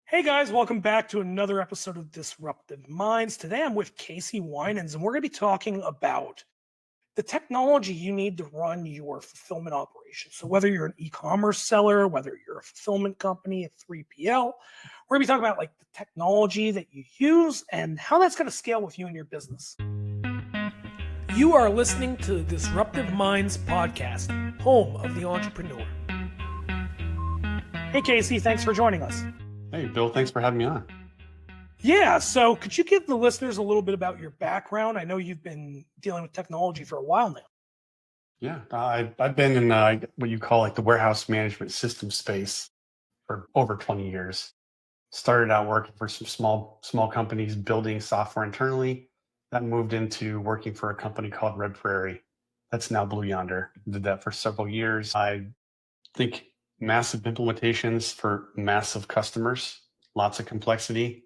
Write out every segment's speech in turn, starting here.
Hey guys, welcome back to another episode of Disruptive Minds. Today I'm with Casey Winans, and we're going to be talking about the technology you need to run your fulfillment operation. So, whether you're an e-commerce seller, whether you're a fulfillment company, a 3PL, we're going to be talking about like the technology that you use and how that's going to scale with you and your business. You are listening to the Disruptive Minds podcast, home of the entrepreneur. Hey Casey, thanks for joining us. Hey, Bill, thanks for having me on. Yeah, so could you give the listeners a little bit about your background? I know you've been dealing with technology for a while now. Yeah, I've been in what you call like the warehouse management system space for over 20 years. Started out working for some small companies building software internally. That moved into working for a company called Red Prairie. That's now Blue Yonder. Did that for several years. I think massive implementations for massive customers, lots of complexity.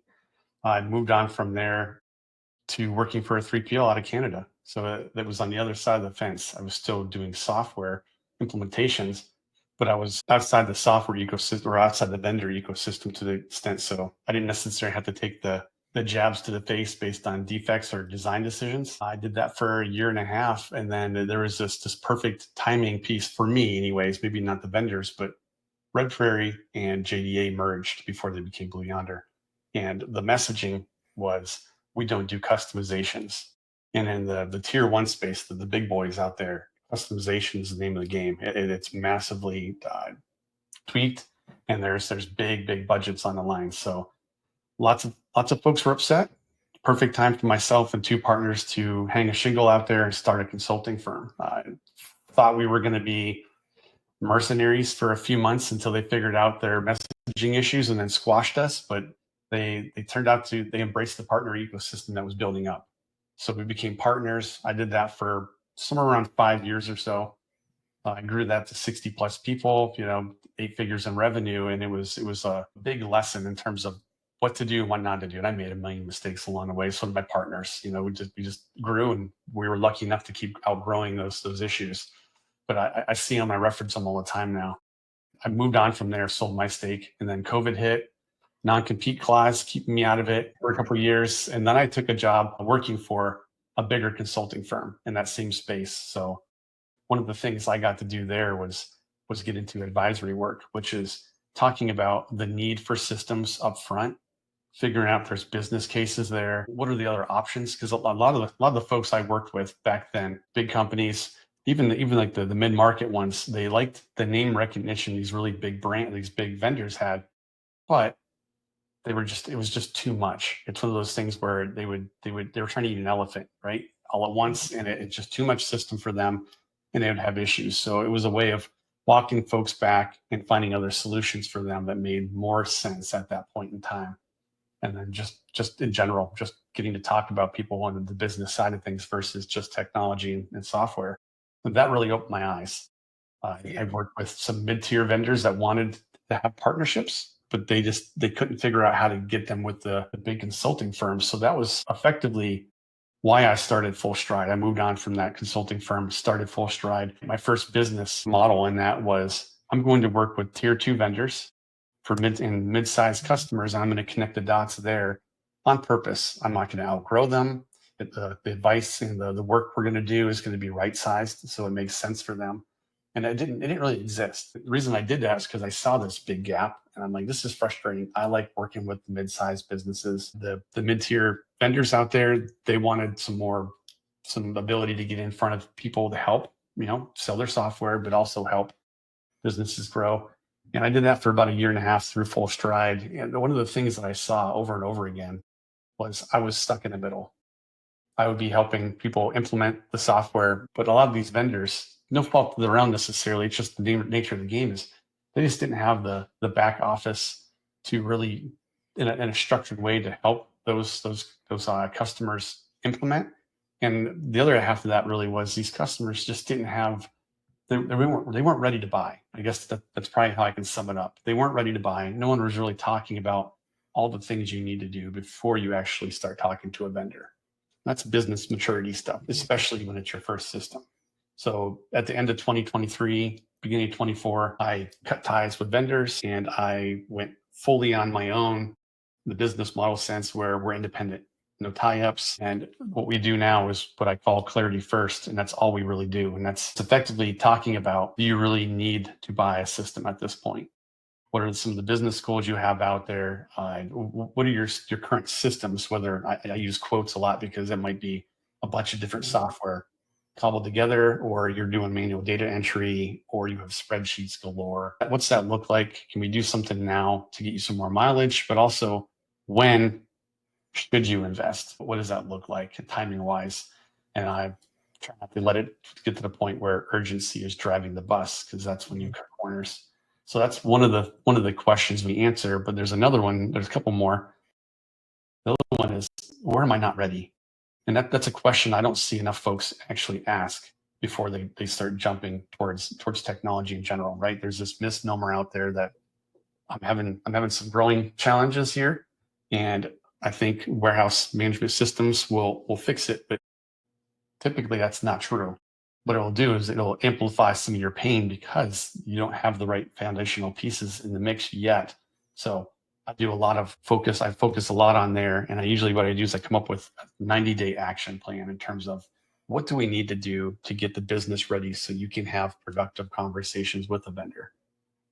I moved on from there to working for a 3PL out of Canada. So that was on the other side of the fence. I was still doing software implementations, but I was outside the software ecosystem or outside the vendor ecosystem to the extent so I didn't necessarily have to take the jabs to the face based on defects or design decisions. I did that for a year and a half, and then there was this perfect timing piece for me, anyways. Maybe not the vendors, but Red Prairie and JDA merged before they became Blue Yonder, and the messaging was, we don't do customizations. And in the tier one space, the big boys out there, customization is the name of the game. It's massively tweaked, and there's big budgets on the line. So lots of folks were upset. Perfect time for myself and two partners to hang a shingle out there and start a consulting firm. I thought we were going to be mercenaries for a few months until they figured out their messaging issues and then squashed us. But they turned out to, they embraced the partner ecosystem that was building up. So we became partners. I did that for somewhere around 5 years or so. I grew that to 60 plus people, 8 figures in revenue. And it was a big lesson in terms of what to do and what not to do. And I made a million mistakes along the way. So did my partners, we just grew, and we were lucky enough to keep outgrowing those issues. But I see them, I reference them all the time now. I moved on from there, sold my stake, and then COVID hit, non-compete clause keeping me out of it for a couple of years. And then I took a job working for a bigger consulting firm in that same space. So one of the things I got to do there was get into advisory work, which is talking about the need for systems up front, figuring out if there's business cases there. What are the other options? Because a lot of the folks I worked with back then, big companies, even like the mid-market ones, they liked the name recognition these really big these big vendors had, but it was just too much. It's one of those things where they were trying to eat an elephant, right? All at once, and it's just too much system for them, and they would have issues. So it was a way of walking folks back and finding other solutions for them that made more sense at that point in time. And then just in general, just getting to talk about people on the business side of things versus just technology and software. And that really opened my eyes. I worked with some mid-tier vendors that wanted to have partnerships, but they couldn't figure out how to get them with the big consulting firms. So that was effectively why I started Fullstride. I moved on from that consulting firm, started Fullstride. My first business model in that was, I'm going to work with tier two vendors for mid-sized customers, and I'm going to connect the dots there on purpose. I'm not going to outgrow them. The advice and the work we're going to do is going to be right-sized, so it makes sense for them. And it didn't really exist. The reason I did that is because I saw this big gap, and I'm like, this is frustrating. I like working with the mid-sized businesses. The mid-tier vendors out there, they wanted some ability to get in front of people to help, sell their software, but also help businesses grow. And I did that for about a year and a half through Fullstride. And one of the things that I saw over and over again was I was stuck in the middle. I would be helping people implement the software, but a lot of these vendors, no fault of their own necessarily, it's just the nature of the game, is they just didn't have the back office to really, in a structured way, to help those customers implement. And the other half of that really was these customers just didn't have, they weren't ready to buy. I guess that's probably how I can sum it up. They weren't ready to buy. No one was really talking about all the things you need to do before you actually start talking to a vendor. That's business maturity stuff, especially when it's your first system. So at the end of 2023, beginning of 24, I cut ties with vendors and I went fully on my own, the business model sense where we're independent, no tie-ups. And what we do now is what I call clarity first. And that's all we really do. And that's effectively talking about, do you really need to buy a system at this point? What are some of the business goals you have out there? What are your current systems? Whether I use quotes a lot because it might be a bunch of different software cobbled together, or you're doing manual data entry, or you have spreadsheets galore. What's that look like? Can we do something now to get you some more mileage? But also, when should you invest? What does that look like timing wise? And I try not to let it get to the point where urgency is driving the bus, because that's when you cut corners. So that's one of the questions we answer. But there's another one. There's a couple more. The other one is, where am I not ready? And that's a question I don't see enough folks actually ask before they start jumping towards technology in general, right? There's this misnomer out there that I'm having some growing challenges here, and I think warehouse management systems will fix it, but typically that's not true. What it'll do is it'll amplify some of your pain because you don't have the right foundational pieces in the mix yet. So I do a lot of focus. I focus a lot on there. And what I do is I come up with a 90-day action plan in terms of what do we need to do to get the business ready so you can have productive conversations with the vendor.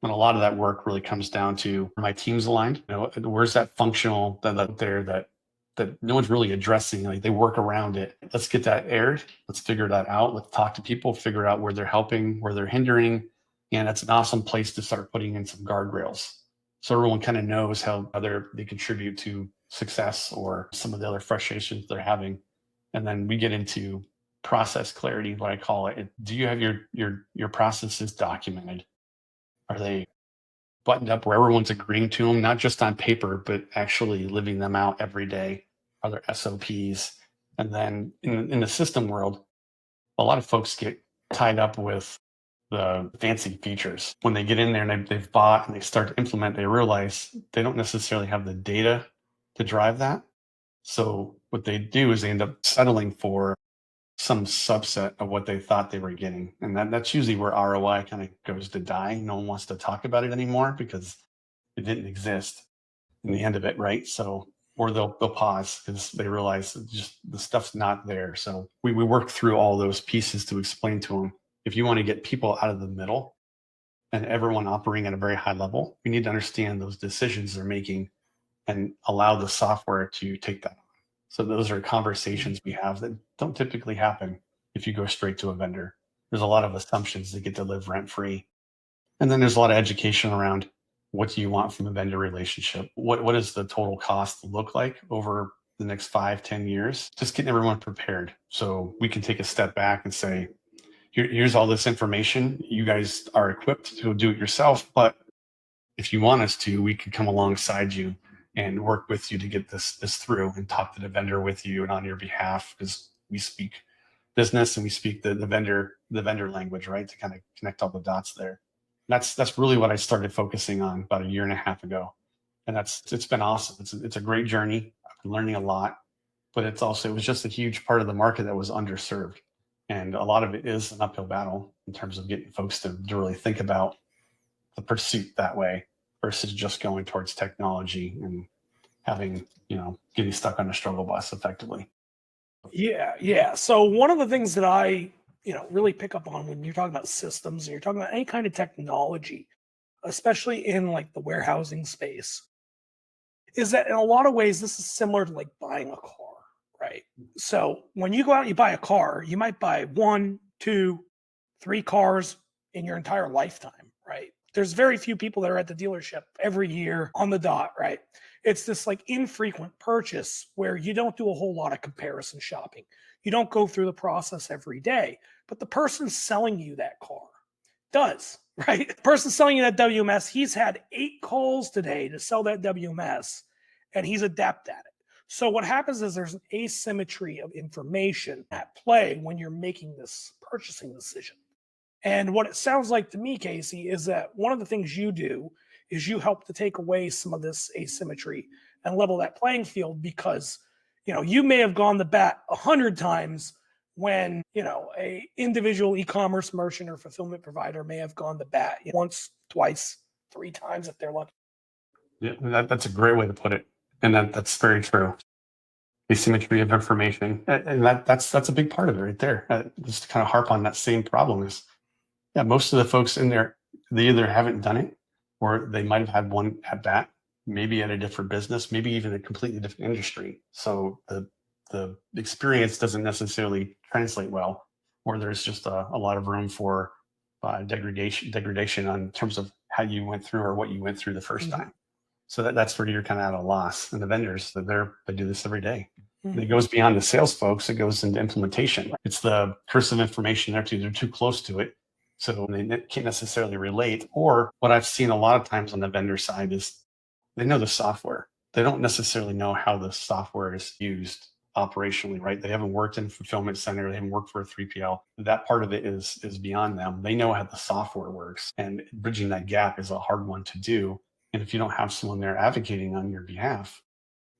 And a lot of that work really comes down to, are my teams aligned? Where's that functional that there that no one's really addressing? Like, they work around it. Let's get that aired. Let's figure that out. Let's talk to people, figure out where they're helping, where they're hindering. And that's an awesome place to start putting in some guardrails, so everyone kind of knows how they contribute to success or some of the other frustrations they're having. And then we get into process clarity, what I call it. Do you have your processes documented? Are they buttoned up where everyone's agreeing to them, not just on paper, but actually living them out every day? Are there SOPs? And then in the system world, a lot of folks get tied up with the fancy features. When they get in there and they've bought and they start to implement, they realize they don't necessarily have the data to drive that. So what they do is they end up settling for some subset of what they thought they were getting. And that's usually where ROI kind of goes to die. No one wants to talk about it anymore because it didn't exist in the end of it, right? So, or they'll pause because they realize that just the stuff's not there. So we work through all those pieces to explain to them, if you want to get people out of the middle and everyone operating at a very high level, you need to understand those decisions they're making and allow the software to take that on. So those are conversations we have that don't typically happen if you go straight to a vendor. There's a lot of assumptions that get to live rent free. And then there's a lot of education around, what do you want from a vendor relationship? What does the total cost look like over the next 5-10 years? Just getting everyone prepared so we can take a step back and say, here's all this information. You guys are equipped to do it yourself, but if you want us to, we could come alongside you and work with you to get this through and talk to the vendor with you and on your behalf, because we speak business and we speak the vendor language, right? To kind of connect all the dots there. That's really what I started focusing on about 1.5 years ago. And it's been awesome. It's a great journey. I've been learning a lot, but it was just a huge part of the market that was underserved. And a lot of it is an uphill battle in terms of getting folks to really think about the pursuit that way versus just going towards technology and getting stuck on a struggle bus effectively. Yeah. So one of the things that I, really pick up on when you're talking about systems and you're talking about any kind of technology, especially in like the warehousing space, is that in a lot of ways, this is similar to like buying a car, right? So when you go out and you buy a car, you might buy 1, 2, 3 cars in your entire lifetime, right? There's very few people that are at the dealership every year on the dot, right? It's this like infrequent purchase where you don't do a whole lot of comparison shopping. You don't go through the process every day, but the person selling you that car does, right? The person selling you that WMS, he's had 8 calls today to sell that WMS, and he's adept at it. So what happens is there's an asymmetry of information at play when you're making this purchasing decision. And what it sounds like to me, Casey, is that one of the things you do is you help to take away some of this asymmetry and level that playing field, because you may have gone the bat 100 times when, a individual e-commerce merchant or fulfillment provider may have gone to bat once, twice, three times if they're lucky. Yeah, that's a great way to put it. And that's very true. Asymmetry of information. And that's a big part of it right there. Just to kind of harp on that same problem is, yeah, most of the folks in there, they either haven't done it or they might have had one at bat, maybe at a different business, maybe even a completely different industry. So the experience doesn't necessarily translate well, or there's just a lot of room for degradation on terms of how you went through or what you went through the first time. So that's where you're kind of at a loss. And the vendors, they do this every day. And it goes beyond the sales folks. It goes into implementation. It's the curse of information. They're too close to it, so they can't necessarily relate. Or what I've seen a lot of times on the vendor side is they know the software. They don't necessarily know how the software is used operationally, right? They haven't worked in a fulfillment center. They haven't worked for a 3PL. That part of it is beyond them. They know how the software works, and bridging that gap is a hard one to do. And if you don't have someone there advocating on your behalf,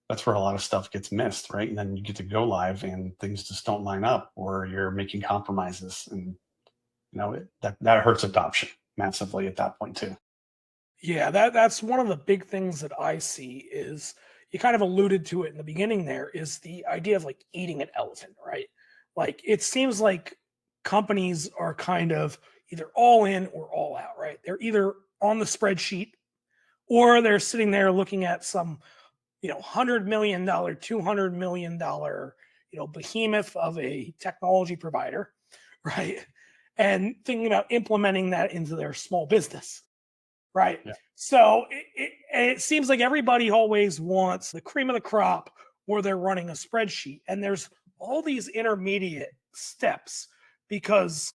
that's where a lot of stuff gets missed, right? And then you get to go live and things just don't line up, or you're making compromises, and that hurts adoption massively at that point too. Yeah, that's one of the big things that I see is you kind of alluded to it in the beginning there is the idea of like eating an elephant, right? Like it seems like companies are kind of either all in or all out, right? They're either on the spreadsheet or they're sitting there looking at some, $100 million, $200 million, behemoth of a technology provider, right? And thinking about implementing that into their small business. Right. Yeah. So it seems like everybody always wants the cream of the crop or they're running a spreadsheet. And there's all these intermediate steps because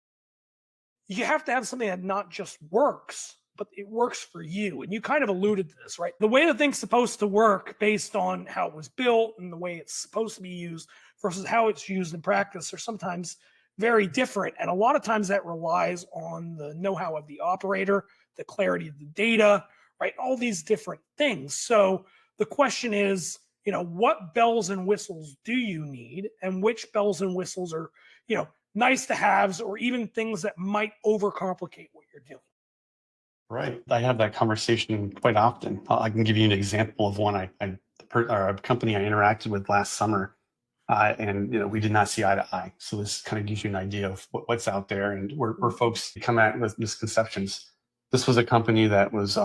you have to have something that not just works, but it works for you. And you kind of alluded to this, right? The way the thing's supposed to work based on how it was built and the way it's supposed to be used versus how it's used in practice are sometimes very different. And a lot of times that relies on the know-how of the operator, the clarity of the data, right? All these different things. So the question is, what bells and whistles do you need and which bells and whistles are, nice to haves or even things that might overcomplicate what you're doing. Right. I have that conversation quite often. I can give you an example of one or a company I interacted with last summer. And we did not see eye to eye. So this kind of gives you an idea of what's out there and where folks come at with misconceptions. This was a company that was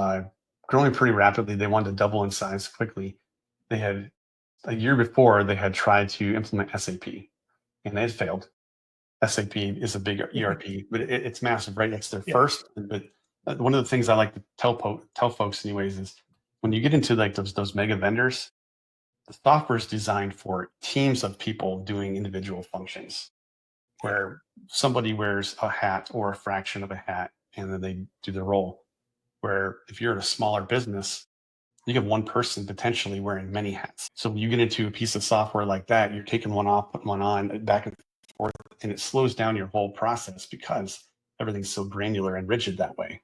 growing pretty rapidly. They wanted to double in size quickly. They had a year before they had tried to implement SAP, and they had failed. SAP is a big ERP, but it's massive, right? It's their first. But one of the things I like to tell folks, anyways, is when you get into like those mega vendors, the software is designed for teams of people doing individual functions where somebody wears a hat or a fraction of a hat and then they do the role. Where if you're in a smaller business, you have one person potentially wearing many hats. So when you get into a piece of software like that, you're taking one off, putting one on, back and forth, and it slows down your whole process because everything's so granular and rigid that way.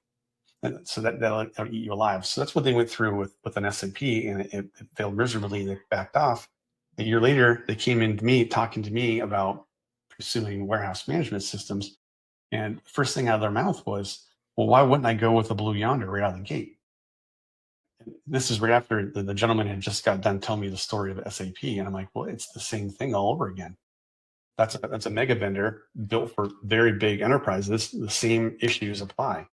And so that'll eat you alive. So that's what they went through with an SAP, and it failed miserably. They backed off. A year later, they came in to me, talking to me about pursuing warehouse management systems. And the first thing out of their mouth was, well, why wouldn't I go with a Blue Yonder right out of the gate? And this is right after the gentleman had just got done telling me the story of SAP. And I'm like, well, it's the same thing all over again. That's a mega vendor built for very big enterprises. The same issues apply.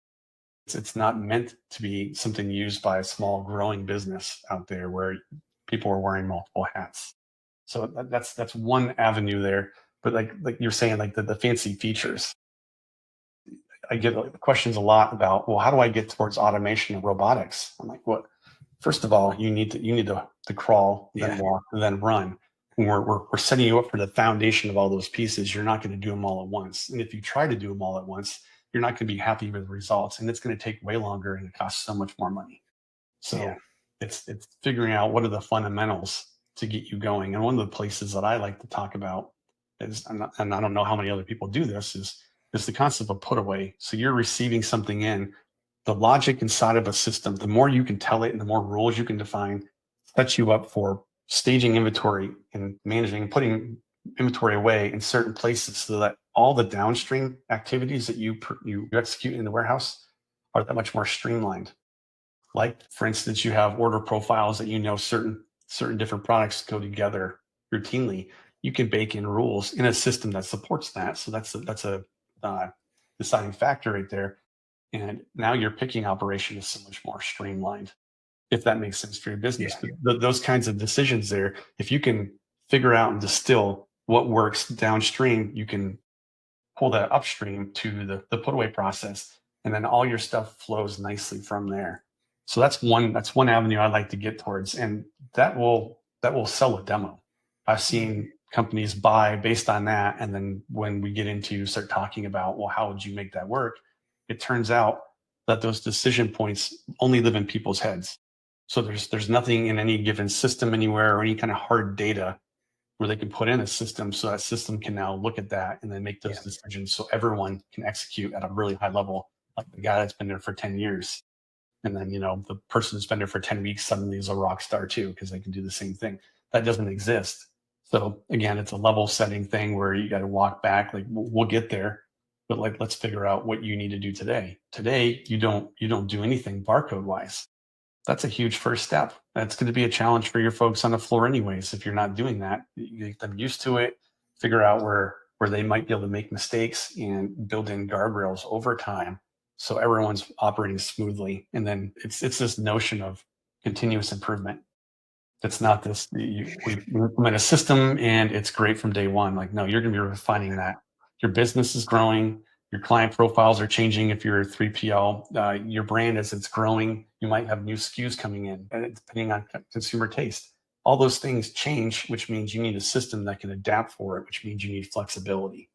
It's not meant to be something used by a small growing business out there where people are wearing multiple hats. So that's one avenue there. But like you're saying, like the fancy features, I get questions a lot about, well, how do I get towards automation and robotics? I'm like, what? First of all, you need to crawl, then walk, and then run. And we're setting you up for the foundation of all those pieces. You're not going to do them all at once. And if you try to do them all at once, you're not going to be happy with the results, and it's going to take way longer and it costs so much more money. So it's figuring out what are the fundamentals to get you going. And one of the places that I like to talk about is, and I don't know how many other people do this, is the concept of put away. So you're receiving something in, the logic inside of a system, the more you can tell it and the more rules you can define, sets you up for staging inventory and managing and putting inventory away in certain places so that all the downstream activities that you execute in the warehouse are that much more streamlined. Like, for instance, you have order profiles that certain different products go together routinely. You can bake in rules in a system that supports that. So that's a deciding factor right there. And now your picking operation is so much more streamlined, if that makes sense for your business. Yeah. But those kinds of decisions there, if you can figure out and distill what works downstream, you can pull that upstream to the put away process, and then all your stuff flows nicely from there. So that's one avenue I'd like to get towards, and that will sell a demo. I've seen companies buy based on that, and then when we get into start talking about, well, how would you make that work? It turns out that those decision points only live in people's heads. So there's nothing in any given system anywhere or any kind of hard data where they can put in a system, so that system can now look at that and then make those decisions so everyone can execute at a really high level, like the guy that's been there for 10 years. And then, the person who's been there for 10 weeks suddenly is a rock star too, because they can do the same thing. That doesn't exist. So again, it's a level setting thing where you got to walk back, like we'll get there, but like, let's figure out what you need to do today. Today, you don't do anything barcode wise. That's a huge first step. That's going to be a challenge for your folks on the floor anyways. If you're not doing that, you get them used to it, figure out where they might be able to make mistakes and build in guardrails over time so everyone's operating smoothly. And then it's this notion of continuous improvement. It's not this, we implement a system and it's great from day one. Like, no, you're going to be refining that. Your business is growing. Your client profiles are changing. If you're a 3PL, your brand, as it's growing, you might have new SKUs coming in, and depending on consumer taste. All those things change, which means you need a system that can adapt for it, which means you need flexibility.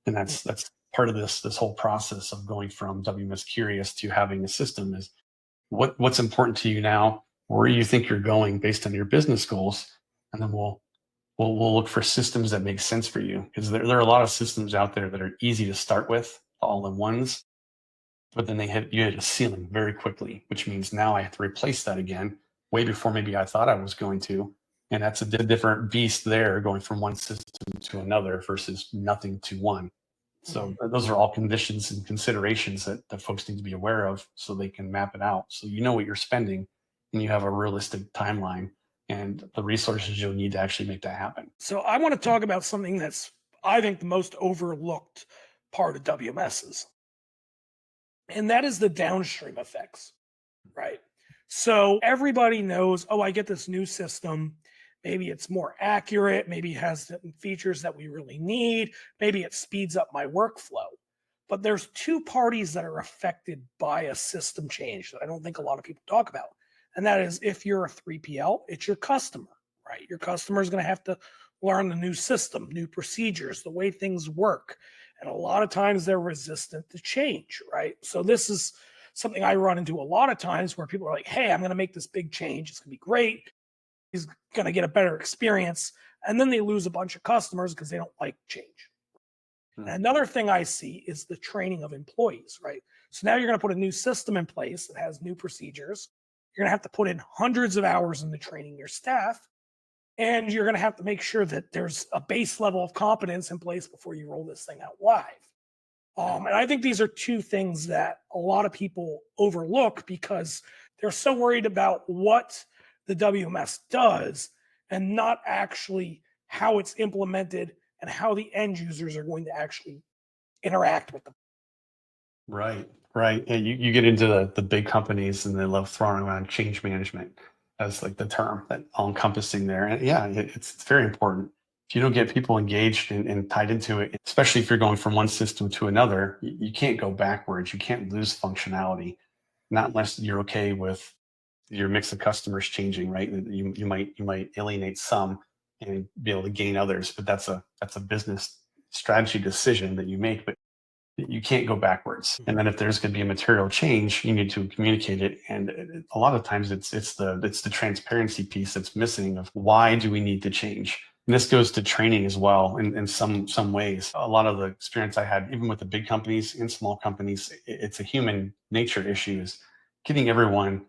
And that's part of this whole process of going from WMS curious to having a system is what's important to you now, where you think you're going based on your business goals, and then we'll look for systems that make sense for you, because there are a lot of systems out there that are easy to start with, all in ones, but then you hit a ceiling very quickly, which means now I have to replace that again way before maybe I thought I was going to. And that's a different beast there, going from one system to another versus nothing to one. So those are all conditions and considerations that folks need to be aware of so they can map it out. So you know what you're spending and you have a realistic timeline and the resources you'll need to actually make that happen. So I want to talk about something that's, I think, the most overlooked part of WMSs, and that is the downstream effects, right? So everybody knows, oh, I get this new system. Maybe it's more accurate. Maybe it has the features that we really need. Maybe it speeds up my workflow. But there's two parties that are affected by a system change that I don't think a lot of people talk about. And that is, if you're a 3PL, it's your customer, right? Your customer is going to have to learn the new system, new procedures, the way things work. And a lot of times they're resistant to change, right? So this is something I run into a lot of times where people are like, hey, I'm going to make this big change. It's going to be great. He's going to get a better experience. And then they lose a bunch of customers because they don't like change. And another thing I see is the training of employees, right? So now you're going to put a new system in place that has new procedures. You're going to have to put in hundreds of hours into training your staff. And you're going to have to make sure that there's a base level of competence in place before you roll this thing out live. And I think these are two things that a lot of people overlook because they're so worried about what the WMS does and not actually how it's implemented and how the end users are going to actually interact with them. Right, right. And you get into the big companies and they love throwing around change management as like the term that all encompassing there. And yeah, it's very important. If you don't get people engaged and tied into it, especially if you're going from one system to another, you can't go backwards. You can't lose functionality, not unless you're okay with your mix of customers changing, right? You might alienate some and be able to gain others, but that's a business strategy decision that you make. But you can't go backwards. And then if there's going to be a material change, you need to communicate it. And a lot of times it's the transparency piece that's missing of why do we need to change? And this goes to training as well in some ways. A lot of the experience I had, even with the big companies and small companies, it's a human nature issue is getting everyone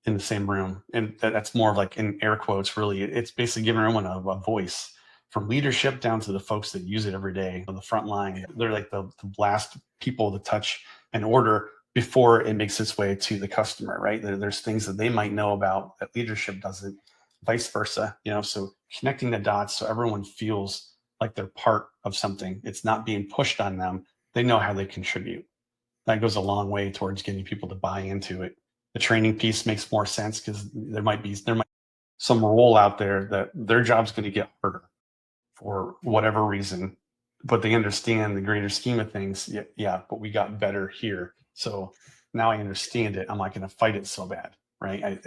in the same room. And that's more of like in air quotes, really, it's basically giving everyone a voice. from leadership down to the folks that use it every day on the front line. They're like the last people to touch an order before it makes its way to the customer, right? There's things that they might know about that leadership doesn't, vice versa, so connecting the dots so everyone feels like they're part of something. It's not being pushed on them. They know how they contribute. That goes a long way towards getting people to buy into it. The training piece makes more sense because there might be some role out there that their job's going to get harder for whatever reason, but they understand the greater scheme of things. Yeah, but we got better here. So now I understand it. I'm not going to fight it so bad, right?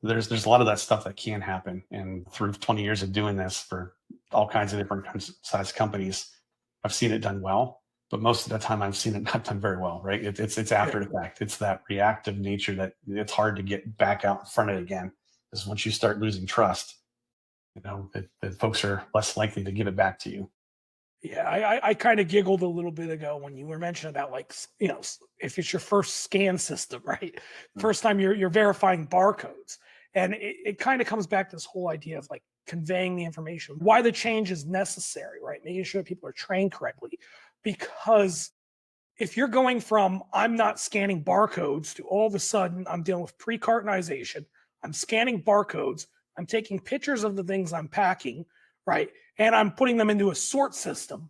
There's a lot of that stuff that can happen. And through 20 years of doing this for all kinds of different size companies, I've seen it done well, but most of the time I've seen it not done very well, right? It's after the fact. It's that reactive nature that it's hard to get back out in front of it again. Because once you start losing trust, that folks are less likely to give it back to you. Yeah, I kind of giggled a little bit ago when you were mentioning about, like, if it's your first scan system, right? First time you're verifying barcodes. And it kind of comes back to this whole idea of, like, conveying the information, why the change is necessary, right? Making sure people are trained correctly. Because if you're going from I'm not scanning barcodes to all of a sudden I'm dealing with pre-cartonization, I'm scanning barcodes, I'm taking pictures of the things I'm packing, right? And I'm putting them into a sort system.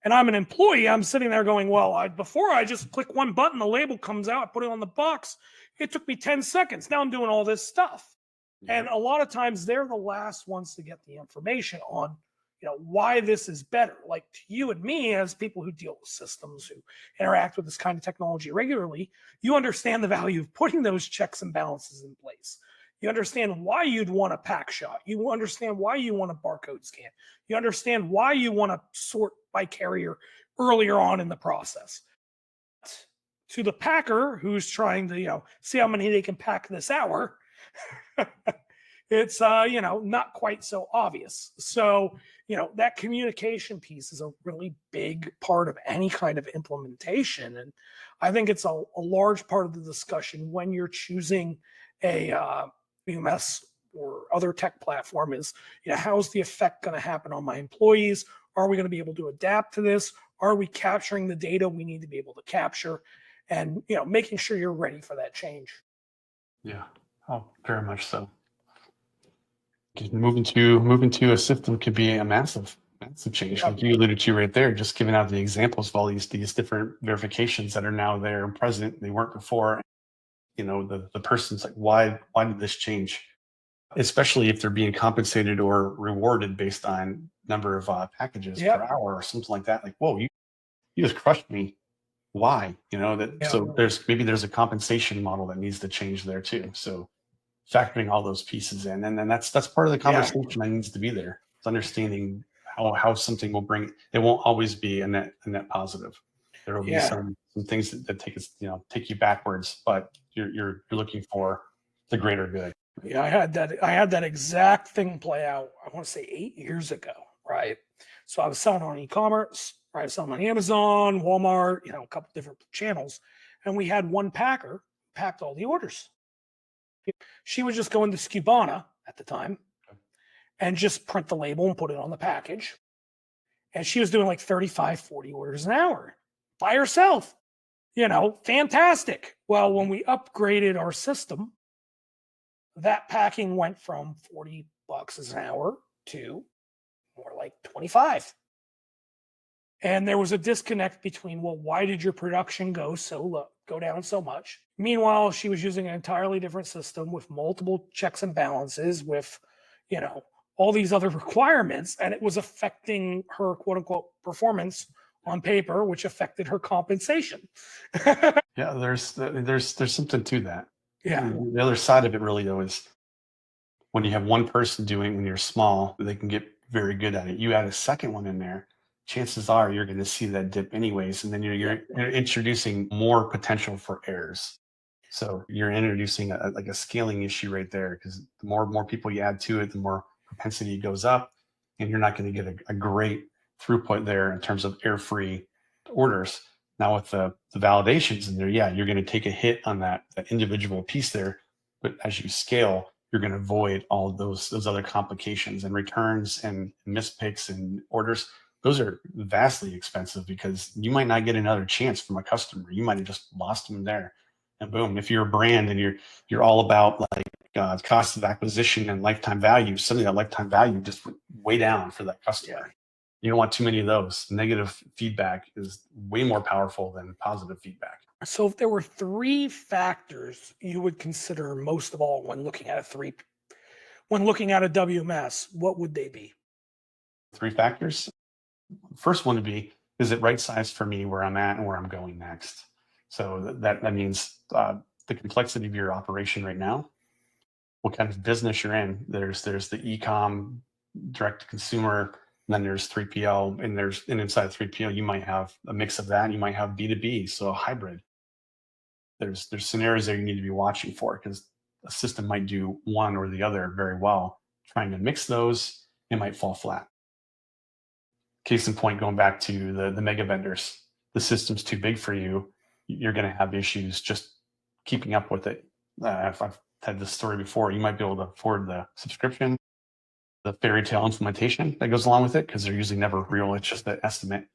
And I'm an employee, I'm sitting there going, well, before I just click one button, the label comes out, I put it on the box. It took me 10 seconds. Now I'm doing all this stuff. And a lot of times they're the last ones to get the information on, why this is better. Like, to you and me, as people who deal with systems, who interact with this kind of technology regularly, you understand the value of putting those checks and balances in place. You understand why you'd want a pack shot. You understand why you want a barcode scan. You understand why you want to sort by carrier earlier on in the process. To the packer who's trying to, see how many they can pack this hour, it's not quite so obvious. So that communication piece is a really big part of any kind of implementation, and I think it's a large part of the discussion when you're choosing a WMS or other tech platform. Is how's the effect going to happen on my employees? Are we going to be able to adapt to this? Are we capturing the data we need to be able to capture? And making sure you're ready for that change. Yeah, oh, very much so. Moving to a system could be a massive change, like you alluded to right there. Just giving out the examples of all these different verifications that are now there and present. They weren't before. The person's like, why did this change? Especially if they're being compensated or rewarded based on number of packages per hour or something like that. Like, whoa, you just crushed me. Why? So there's a compensation model that needs to change there too. So factoring all those pieces in, and then that's part of the conversation that needs to be there. It's understanding how something will bring. It won't always be a net positive. There will be some things that take you backwards, but you're looking for the greater good. Yeah, I had that exact thing play out, I want to say 8 years ago, right? So I was selling on Ecommerce, right? I was selling on Amazon, Walmart, a couple different channels. And we had one packer packed all the orders. She would just go into Skubana at the time and just print the label and put it on the package. And she was doing like 35, 40 orders an hour by herself. Fantastic. Well, when we upgraded our system, that packing went from $40 an hour to more like 25. And there was a disconnect between, well, why did your production go down so much? Meanwhile, she was using an entirely different system with multiple checks and balances, with, all these other requirements, and it was affecting her quote unquote performance on paper, which affected her compensation. Yeah, there's something to that. Yeah. The other side of it really, though, is when you have one person doing, when you're small, they can get very good at it. You add a second one in there, chances are you're going to see that dip anyways, and then you're introducing more potential for errors. So you're introducing a scaling issue right there, because the more people you add to it, the more propensity goes up, and you're not going to get a great throughput there in terms of error-free orders. Now with the validations in there, you're going to take a hit on that individual piece there, but as you scale, you're going to avoid all of those other complications and returns and mispicks and orders. Those are vastly expensive because you might not get another chance from a customer. You might have just lost them there. And boom, if you're a brand and you're all about like cost of acquisition and lifetime value, suddenly that lifetime value just went way down for that customer. Yeah. You don't want too many of those. Negative feedback is way more powerful than positive feedback. So if there were 3 factors you would consider most of all when looking at a WMS, what would they be? 3 factors. First one would be, is it right sized for me where I'm at and where I'm going next? So that means the complexity of your operation right now, what kind of business you're in. There's the e-com, direct to consumer, and then there's 3PL, and inside 3PL you might have a mix of that. You might have B2B, so a hybrid. There's scenarios that you need to be watching for because a system might do one or the other very well. Trying to mix those, it might fall flat. Case in point, going back to the mega vendors, the system's too big for you. You're going to have issues just keeping up with it. If I've had this story before, you might be able to afford the subscription, the fairy tale implementation that goes along with it, because they're usually never real. It's just an estimate.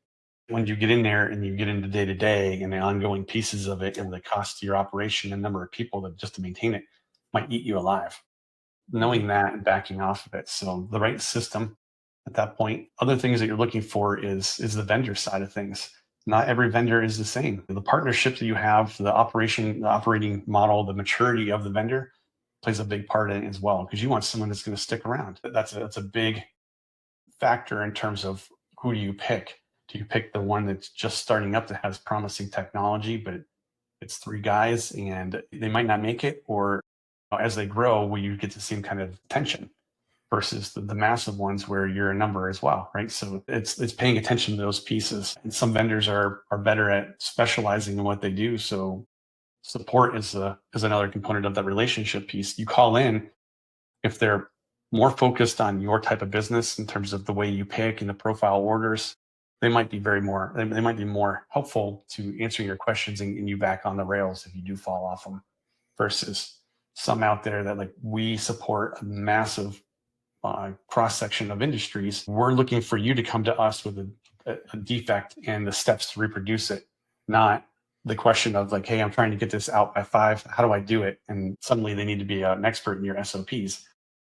When you get in there and you get into day to day and the ongoing pieces of it and the cost to your operation and number of people that just to maintain it might eat you alive. Knowing that and backing off of it. So the right system at that point. Other things that you're looking for is the vendor side of things. Not every vendor is the same. The partnership that you have, the operating model, the maturity of the vendor plays a big part in it as well, because you want someone that's going to stick around. That's a big factor in terms of who do you pick. Do you pick the one that's just starting up that has promising technology, but it's 3 guys and they might not make it, or as they grow, will you get the same kind of attention versus the massive ones where you're a number as well, right? So it's paying attention to those pieces. And some vendors are better at specializing in what they do. So support is another component of that relationship piece. You call in if they're more focused on your type of business in terms of the way you pick and the profile orders. They might be they might be more helpful to answering your questions and you back on the rails if you do fall off them, versus some out there that like we support a massive cross section of industries. We're looking for you to come to us with a defect and the steps to reproduce it, not the question of like, hey, I'm trying to get this out by 5. How do I do it? And suddenly they need to be an expert in your SOPs.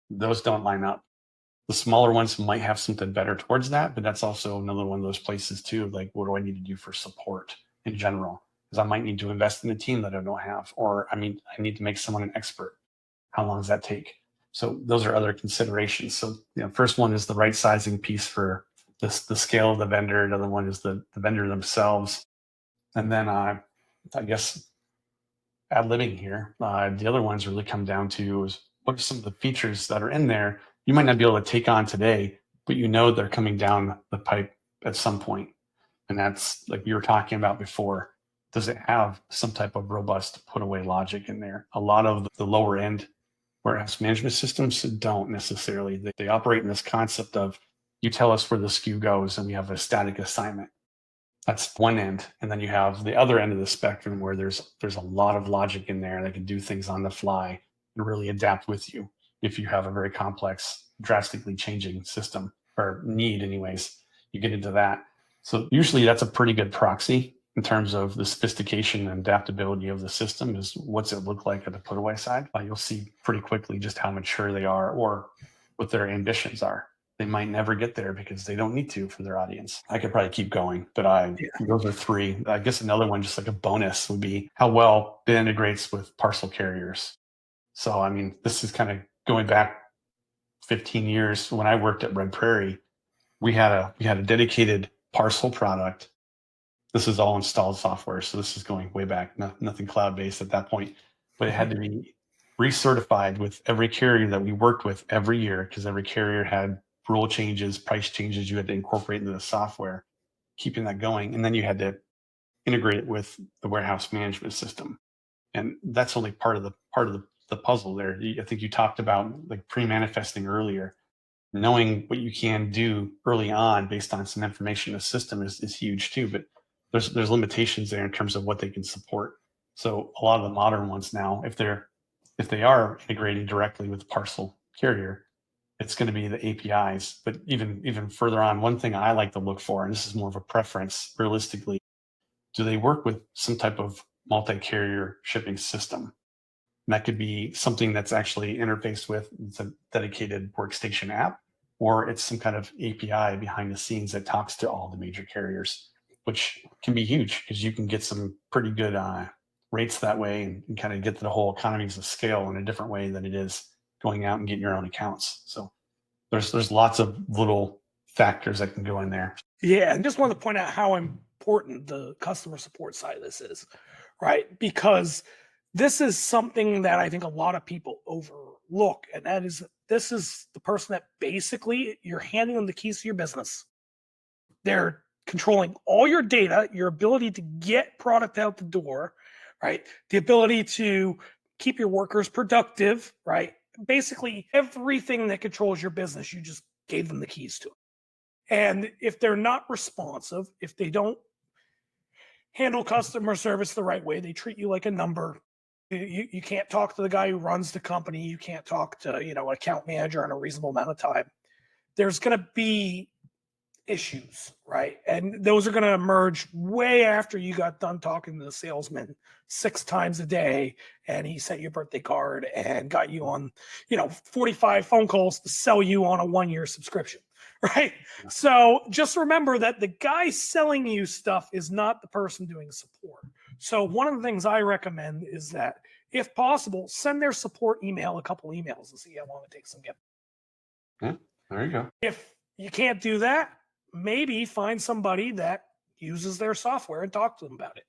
Those don't line up. The smaller ones might have something better towards that, but that's also another one of those places too. Like, what do I need to do for support in general? Because I might need to invest in a team that I don't have, or I need to make someone an expert. How long does that take? So those are other considerations. So first one is the right sizing piece for the scale of the vendor. Another one is the vendor themselves. And then I guess ad-libbing here. The other ones really come down to is what are some of the features that are in there you might not be able to take on today, but they're coming down the pipe at some point. And that's like you were talking about before. Does it have some type of robust put away logic in there? A lot of the lower end warehouse management systems don't necessarily. They operate in this concept of you tell us where the SKU goes and we have a static assignment. That's one end. And then you have the other end of the spectrum where there's a lot of logic in there that can do things on the fly and really adapt with you if you have a very complex, drastically changing system or need anyways. You get into that. So usually that's a pretty good proxy in terms of the sophistication and adaptability of the system. Is what's it look like at the put away side. You'll see pretty quickly just how mature they are or what their ambitions are. They might never get there because they don't need to for their audience. I could probably keep going, but those are 3. I guess another one, just like a bonus, would be how well it integrates with parcel carriers. So, this is kind of going back 15 years. When I worked at Red Prairie, we had a dedicated parcel product. This is all installed software, so this is going way back. Nothing cloud-based at that point, but it had to be recertified with every carrier that we worked with every year, because every carrier had rule changes, price changes you had to incorporate into the software, keeping that going. And then you had to integrate it with the warehouse management system. And that's only part of the puzzle there. I think you talked about like pre-manifesting earlier. Knowing what you can do early on based on some information in the system is huge too, but there's limitations there in terms of what they can support. So a lot of the modern ones now, if they're if they are integrating directly with the parcel carrier, it's going to be the APIs. But even further on, one thing I like to look for, and this is more of a preference, realistically, do they work with some type of multi-carrier shipping system? And that could be something that's actually interfaced with a dedicated workstation app, or it's some kind of API behind the scenes that talks to all the major carriers, which can be huge because you can get some pretty good rates that way and kind of get the whole economies of scale in a different way than it is going out and getting your own accounts. So there's lots of little factors that can go in there. Yeah, and just wanted to point out how important the customer support side of this is, right? Because this is something that I think a lot of people overlook, and that is this is the person that basically you're handing them the keys to your business. They're controlling all your data, your ability to get product out the door, right? The ability to keep your workers productive, right? Basically, everything that controls your business, you just gave them the keys to. And if they're not responsive, if they don't handle customer service the right way, they treat you like a number. You can't talk to the guy who runs the company. You can't talk to, an account manager in a reasonable amount of time. There's going to be issues, right? And those are going to emerge way after you got done talking to the salesman 6 times a day and he sent you a birthday card and got you on, 45 phone calls to sell you on a 1-year subscription, right? Yeah. So just remember that the guy selling you stuff is not the person doing support. So one of the things I recommend is that if possible, send their support email a couple emails and see how long it takes them to get. Yeah, there you go. If you can't do that, maybe find somebody that uses their software and talk to them about it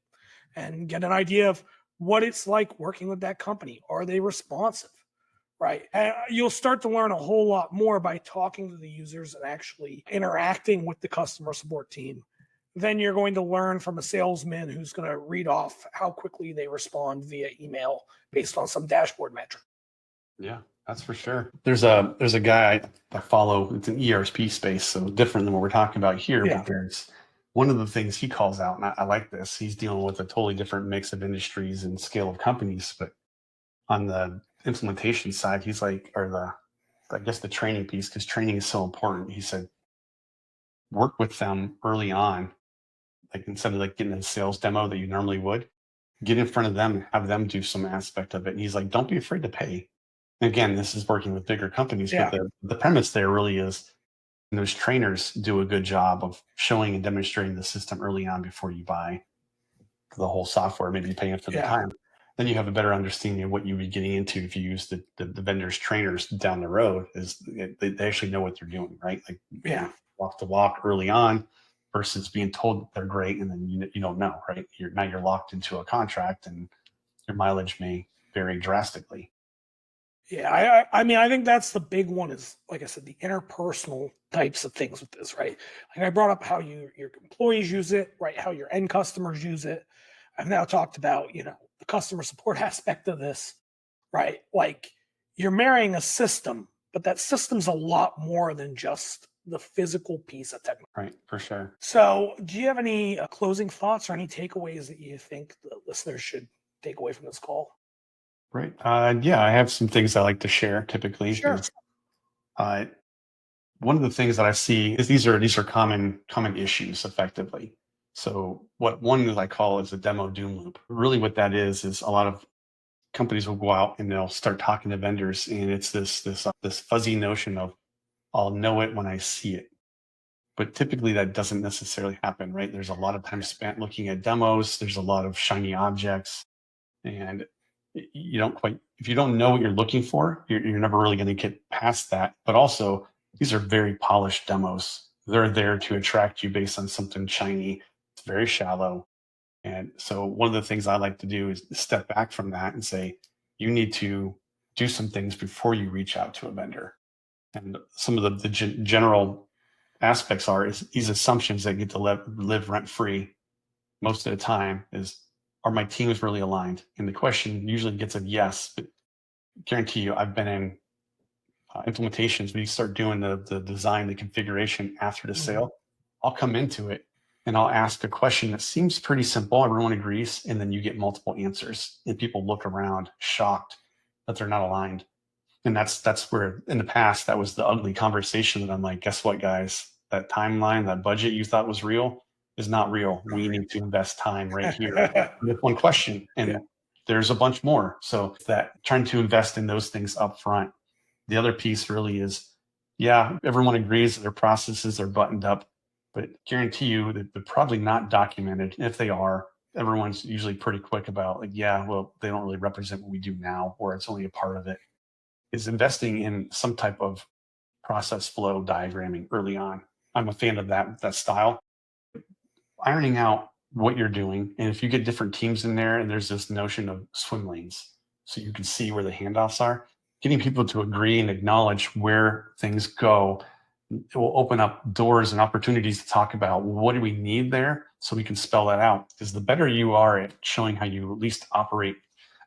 and get an idea of what it's like working with that company. Are they responsive? Right. And you'll start to learn a whole lot more by talking to the users and actually interacting with the customer support team than you're going to learn from a salesman who's going to read off how quickly they respond via email based on some dashboard metric. Yeah, that's for sure. There's a guy I follow. It's an ERP space, so different than what we're talking about here. Yeah. But there's one of the things he calls out, and I like this. He's dealing with a totally different mix of industries and scale of companies. But on the implementation side, he's like, I guess the training piece, because training is so important. He said, work with them early on, like instead of like getting a sales demo that you normally would, get in front of them and have them do some aspect of it. And he's like, don't be afraid to pay. Again, this is working with bigger companies, Yeah. but the premise there really is those trainers do a good job of showing and demonstrating the system early on before you buy the whole software, maybe paying for the time. Then you have a better understanding of what you would be getting into if you use the vendor's trainers down the road. Is they actually know what they're doing, right? Like walk the walk early on versus being told that they're great and then you don't know, right? You're locked into a contract and your mileage may vary drastically. Yeah, I mean, I think that's the big one is, like I said, the interpersonal types of things with this, right? Like I brought up how your employees use it, right? How your end customers use it. I've now talked about, the customer support aspect of this, right? Like you're marrying a system, but that system's a lot more than just the physical piece of technology. Right, for sure. So do you have any closing thoughts or any takeaways that you think the listeners should take away from this call? Right. Yeah, I have some things I like to share typically. Sure. One of the things that I see is these are common issues effectively. So one that I call is a demo doom loop. Really what that is a lot of companies will go out and they'll start talking to vendors and it's this fuzzy notion of I'll know it when I see it. But typically that doesn't necessarily happen, right? There's a lot of time spent looking at demos. There's a lot of shiny objects and if you don't know what you're looking for, you're never really going to get past that. But also, these are very polished demos. They're there to attract you based on something shiny. It's very shallow. And so one of the things I like to do is step back from that and say, you need to do some things before you reach out to a vendor. And some of the general aspects is these assumptions that get to live rent free most of the time is, are my teams really aligned? And the question usually gets a yes, but guarantee you, I've been in implementations where you start doing the design, the configuration after the sale. I'll come into it and I'll ask a question that seems pretty simple. Everyone agrees. And then you get multiple answers and people look around shocked that they're not aligned. And that's where in the past, that was the ugly conversation that I'm like, guess what, guys? That timeline, that budget you thought was real is not real. We need to invest time right here with one question. And Yeah. there's a bunch more. So that trying to invest in those things up front. The other piece really is, yeah, everyone agrees that their processes are buttoned up, but guarantee you that they're probably not documented. If they are, everyone's usually pretty quick about like, yeah, well, they don't really represent what we do now, or it's only a part of it. Is investing in some type of process flow diagramming early on. I'm a fan of that style. Ironing out what you're doing, and if you get different teams in there, and there's this notion of swim lanes, so you can see where the handoffs are. Getting people to agree and acknowledge where things go, it will open up doors and opportunities to talk about what do we need there, so we can spell that out. Because the better you are at showing how you at least operate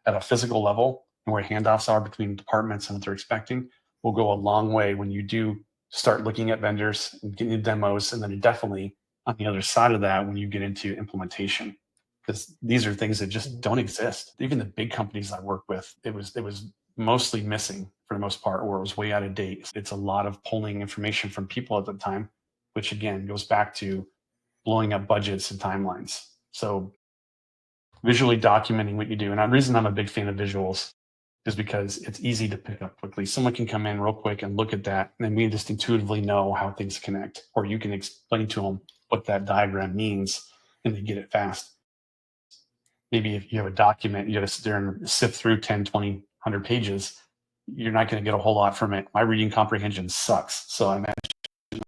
at a physical level and where handoffs are between departments and what they're expecting, will go a long way when you do start looking at vendors and getting demos, and then definitely on the other side of that when you get into implementation, because these are things that just don't exist. Even the big companies I work with, it was mostly missing for the most part, or it was way out of date. It's a lot of pulling information from people at the time, which again goes back to blowing up budgets and timelines. So visually documenting what you do. And the reason I'm a big fan of visuals is because it's easy to pick up quickly. Someone can come in real quick and look at that, and then we just intuitively know how things connect, or you can explain to them what that diagram means and they get it fast. Maybe if you have a document, you got to sit there and sift through 10, 20, 100 pages. You're not going to get a whole lot from it. My reading comprehension sucks. So I imagine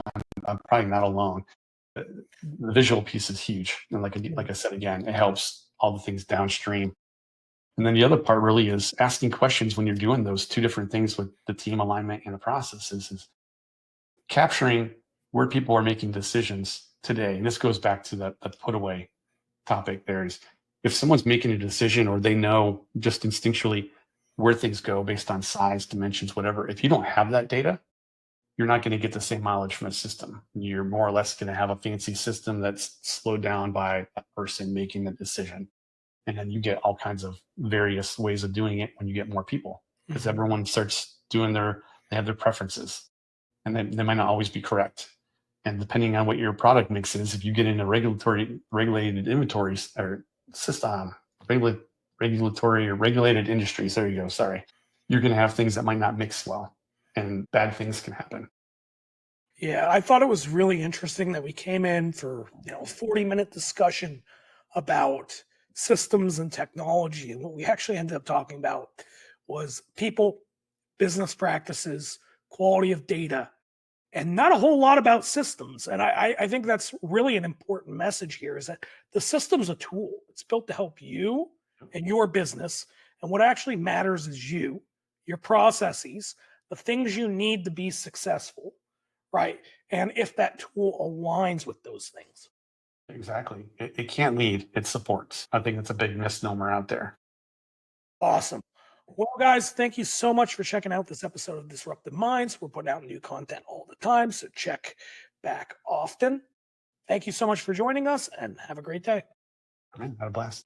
I'm probably not alone. The visual piece is huge. And like I said, again, it helps all the things downstream. And then the other part really is asking questions when you're doing those two different things with the team alignment and the processes, is capturing where people are making decisions today. And this goes back to the put away topic there. Is if someone's making a decision, or they know just instinctually where things go based on size, dimensions, whatever, if you don't have that data, you're not going to get the same mileage from a system. You're more or less going to have a fancy system that's slowed down by a person making the decision. And then you get all kinds of various ways of doing it when you get more people, because everyone starts doing they have their preferences, and they might not always be correct. And depending on what your product mix is, if you get into regulated inventories or system, regulatory or regulated industries, there you go, sorry, you're going to have things that might not mix well, and bad things can happen. Yeah, I thought it was really interesting that we came in for a 40-minute discussion about systems and technology, and what we actually ended up talking about was people, business practices, quality of data, and not a whole lot about systems. And I think that's really an important message here, is that the system's a tool. It's built to help you and your business. And what actually matters is you, your processes, the things you need to be successful, right? And if that tool aligns with those things. Exactly. It can't lead, it supports. I think that's a big misnomer out there. Awesome. Well, guys, thank you so much for checking out this episode of Disruptive Minds. We're putting out new content all the time, so check back often. Thank you so much for joining us, and have a great day. Have a blast.